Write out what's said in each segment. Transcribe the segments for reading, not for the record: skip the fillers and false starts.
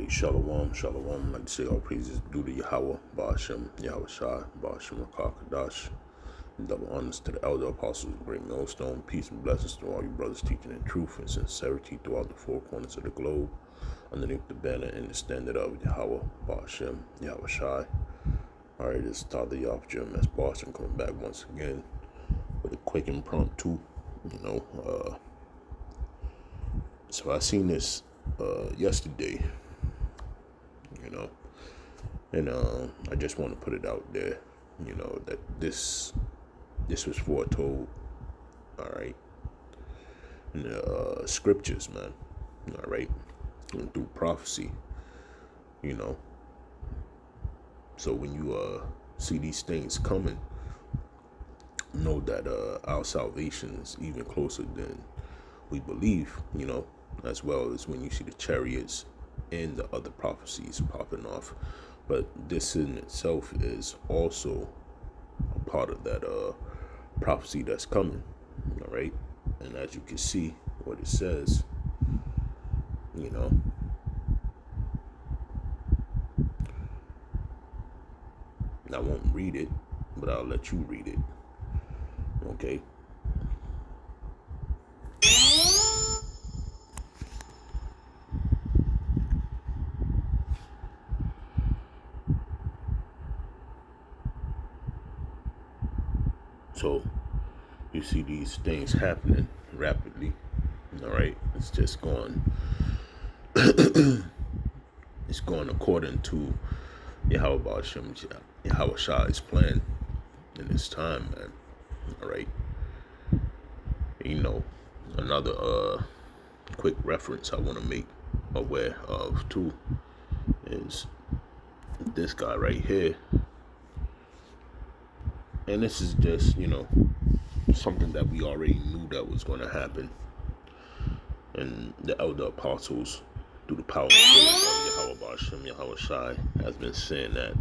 Hey, Shalom, Shalom. I'd like to say all praises due to Yahweh, Ba'ashem, Yahweh Shai, Ba'ashem Kadash. Double honors to the elder apostles of Great Millstone. Peace and blessings to all you brothers teaching in truth and sincerity throughout the four corners of the globe, underneath the banner and the standard of Yahweh, Ba'ashem, Yahweh Shai. Alright, this is Father Yop GMS Boston coming back once again with a quick impromptu, So I seen this yesterday, and I just want to put it out there, that this was foretold, all right, in the scriptures, man, all right, and through prophecy, So when you see these things coming, know that our salvation is even closer than we believe, as well as when you see the chariots and the other prophecies popping off. But this in itself is also a part of that prophecy that's coming, all right? And as you can see what it says, I won't read it, but I'll let you read it, okay? So you see these things happening rapidly, all right? It's just going, it's going according to Yahweh Ba'ashem, Yahweh Shai's plan in this time, man, all right? Another quick reference I want to make aware of too is this guy right here. And this is just, something that we already knew that was going to happen. And the elder apostles, through the power of Yahweh Ba'ashem, Yahweh Shai, has been saying that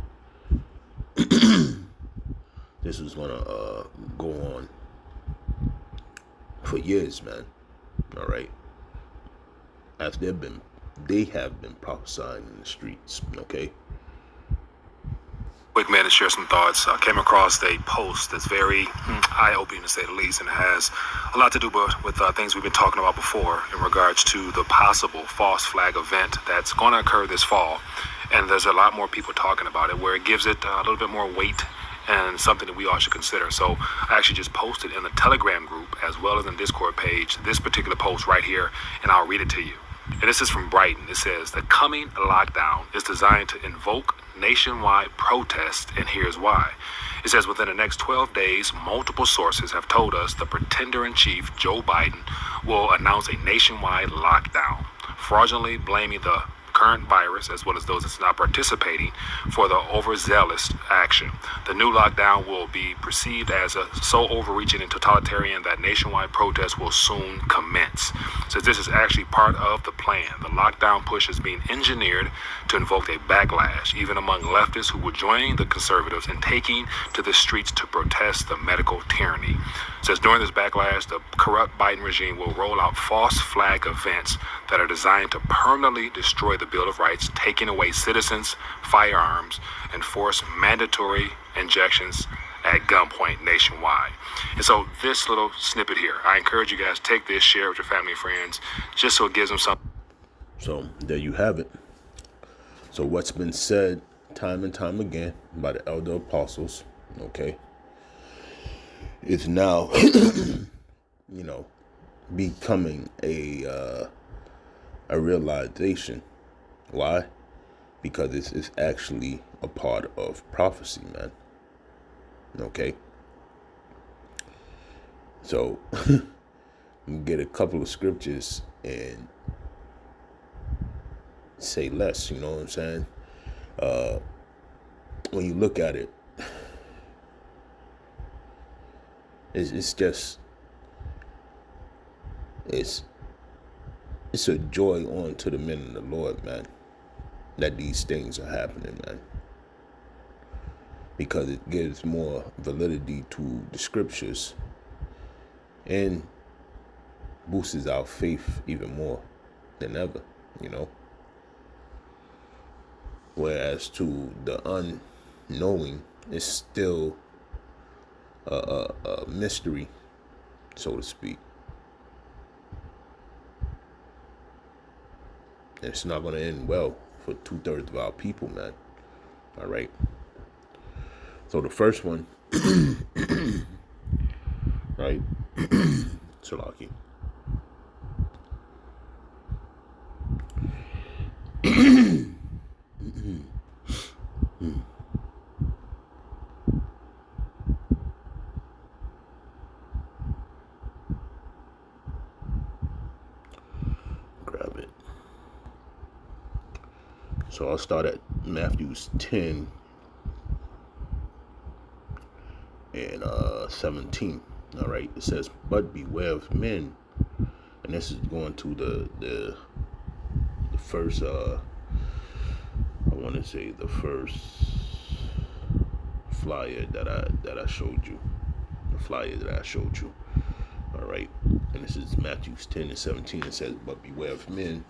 this was going to go on for years, man. All right. As they have been prophesying in the streets, okay? Quick man to share some thoughts. I came across a post that's very eye-opening to say the least, and it has a lot to do with things we've been talking about before in regards to the possible false flag event that's going to occur this fall. And there's a lot more people talking about it, where it gives it a little bit more weight and something that we all should consider. So I actually just posted in the Telegram group as well as in the Discord page this particular post right here, and I'll read it to you. And this is from Brighton. It says, the coming lockdown is designed to invoke nationwide protest, and here's why. It says, within the next 12 days, multiple sources have told us the pretender-in-chief, Joe Biden, will announce a nationwide lockdown, fraudulently blaming the current virus, as well as those that's not participating, for the overzealous action. The new lockdown will be perceived as so overreaching and totalitarian that nationwide protests will soon commence. So this is actually part of the plan. The lockdown push is being engineered to invoke a backlash, even among leftists who will join the conservatives in taking to the streets to protest the medical tyranny. It says during this backlash, the corrupt Biden regime will roll out false flag events that are designed to permanently destroy the Bill of Rights, taking away citizens' firearms, and force mandatory injections at gunpoint nationwide. And so this little snippet here, I encourage you guys to take this, share with your family and friends, just so it gives them something. So there you have it. So what's been said time and time again by the elder apostles, okay, is now, becoming a realization. Why? Because it's actually a part of prophecy, man. Okay. So get a couple of scriptures and say less, you know what I'm saying? When you look at it, it's just, it's a joy on to the men of the Lord, man, that these things are happening, man, because it gives more validity to the scriptures and boosts our faith even more than ever, Whereas to the unknowing, it's still a mystery, so to speak. It's not going to end well for 2/3 of our people, man. All right. So the first one, right? Salaki. Grab it. So I'll start at Matthews 10 and 17. All right. It says, "But beware of men," and this is going to the first. I want to say the first flyer that I showed you. The flyer that I showed you. All right. And this is Matthew 10 and 17. It says, "But beware of men,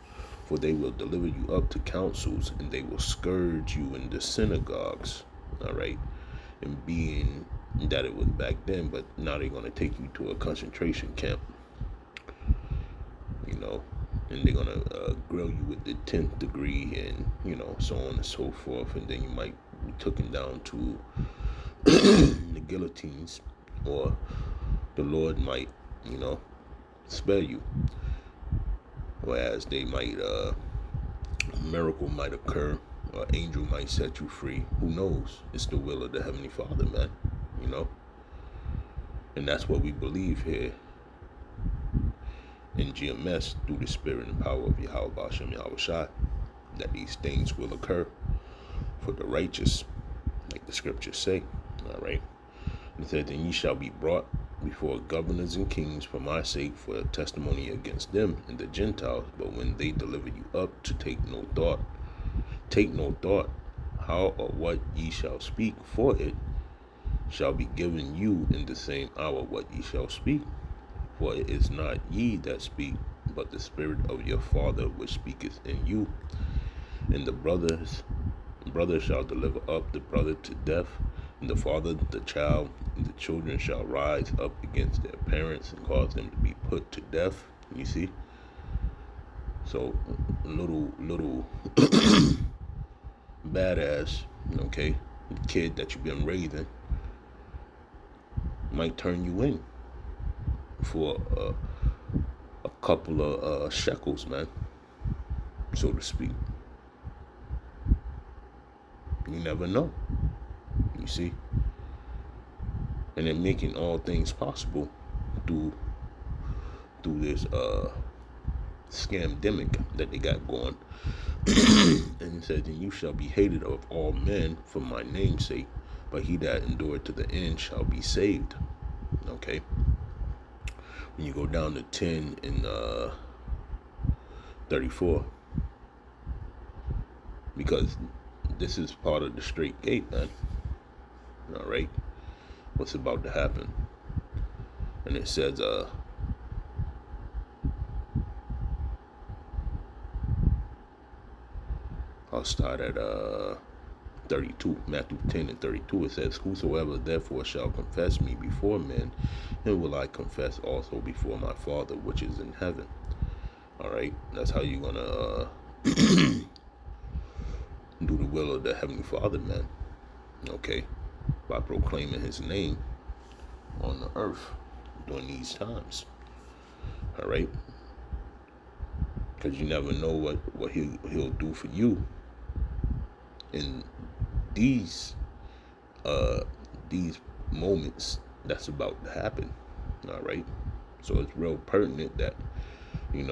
for they will deliver you up to councils, and they will scourge you in the synagogues." All right. And being that it was back then, but now they're going to take you to a concentration camp, you know, and they're going to grill you with the 10th degree and, so on and so forth. And then you might be taken down to the guillotines, or the Lord might, spare you. Whereas they might, a miracle might occur, or angel might set you free. Who knows? It's the will of the Heavenly Father, man. And that's what we believe here in GMS through the spirit and power of Yahweh Bashem Yahweh Shai, that these things will occur for the righteous, like the scriptures say. All right. And it said, "And ye shall be brought before governors and kings for my sake, for a testimony against them and the Gentiles. But when they deliver you up, to take no thought how or what ye shall speak, for it shall be given you in the same hour what ye shall speak. For it is not ye that speak, but the Spirit of your Father which speaketh in you. And the brother shall deliver up the brother to death, and the father the child, and the children shall rise up against their parents and cause them to be put to death." You see? So little badass, okay, kid that you've been raising might turn you in for a couple of shekels, man, so to speak. You never know. You see? And then making all things possible through this scamdemic that they got going. And it says, "And you shall be hated of all men for my name's sake, but he that endured to the end shall be saved." Okay. When you go down to 10 and 34, because this is part of the straight gate, man. All right. What's about to happen? And it says, I'll start at 32, Matthew 10 and 32. It says, "Whosoever therefore shall confess me before men, him will I confess also before my Father which is in heaven." All right, that's how you're gonna do the will of the Heavenly Father, man. Okay, by proclaiming His name on the earth during these times. All right, because you never know what he'll do for you in these moments that's about to happen. All right, so it's real pertinent that you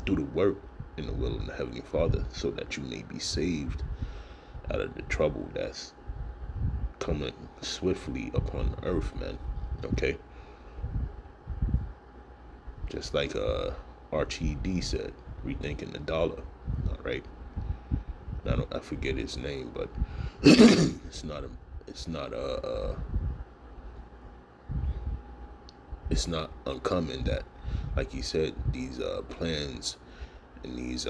do the work in the will of the Heavenly Father, so that you may be saved out of the trouble that's coming swiftly upon the earth, man. Okay, just like RTD said, rethinking the dollar. All right, I forget his name, but it's not uncommon that, like he said, these plans and these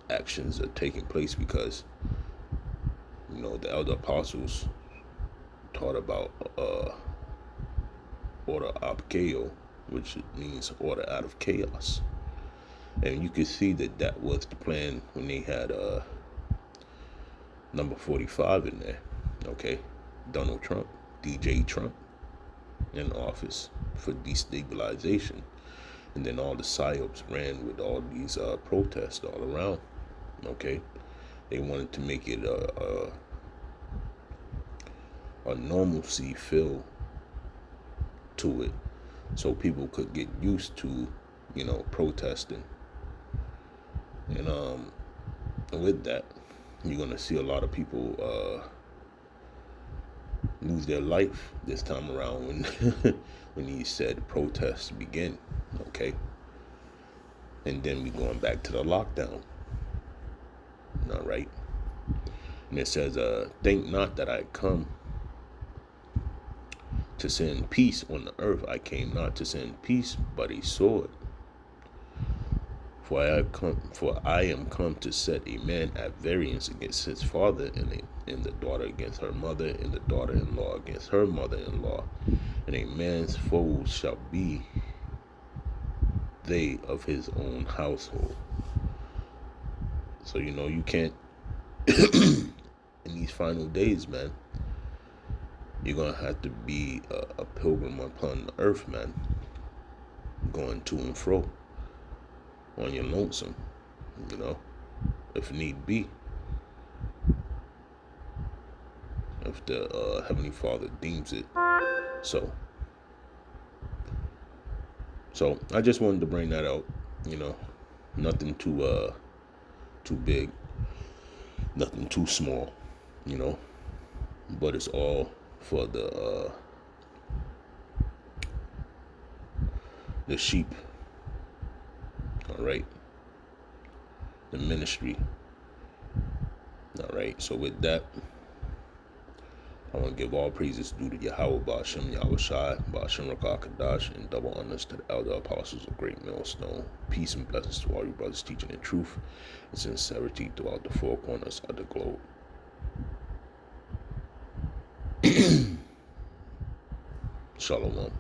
actions are taking place because, the elder apostles taught about order apkeo, which means order out of chaos. And you could see that that was the plan when they had number 45 in there. Okay, Donald Trump, DJ Trump, in office for destabilization. And then all the psyops ran with all these protests all around. Okay, they wanted to make it a normalcy feel to it, so people could get used to, protesting. And with that, you're gonna see a lot of people lose their life this time around when when he said protests begin. Okay, and then we going back to the lockdown. All right, and it says, "Think not that I come to send peace on the earth. I came not to send peace, but a sword. For I am come to set a man at variance against his father, and the daughter against her mother, and the daughter-in-law against her mother-in-law. And a man's foes shall be they of his own household." So you can't in these final days, man. You're gonna have to be a pilgrim upon the earth, man, going to and fro on your lonesome, if need be. If the Heavenly Father deems it so. So I just wanted to bring that out. Nothing too big, nothing too small, but it's all for the sheep. All right, the ministry. All right, so with that, I want to give all praises due to Yahweh, Ba'ashem, Yahweh Shai, Ba'ashem Rakah Kadash, and double honors to the elder apostles of Great Millstone. Peace and blessings to all you brothers teaching the truth and sincerity throughout the four corners of the globe. Shalom.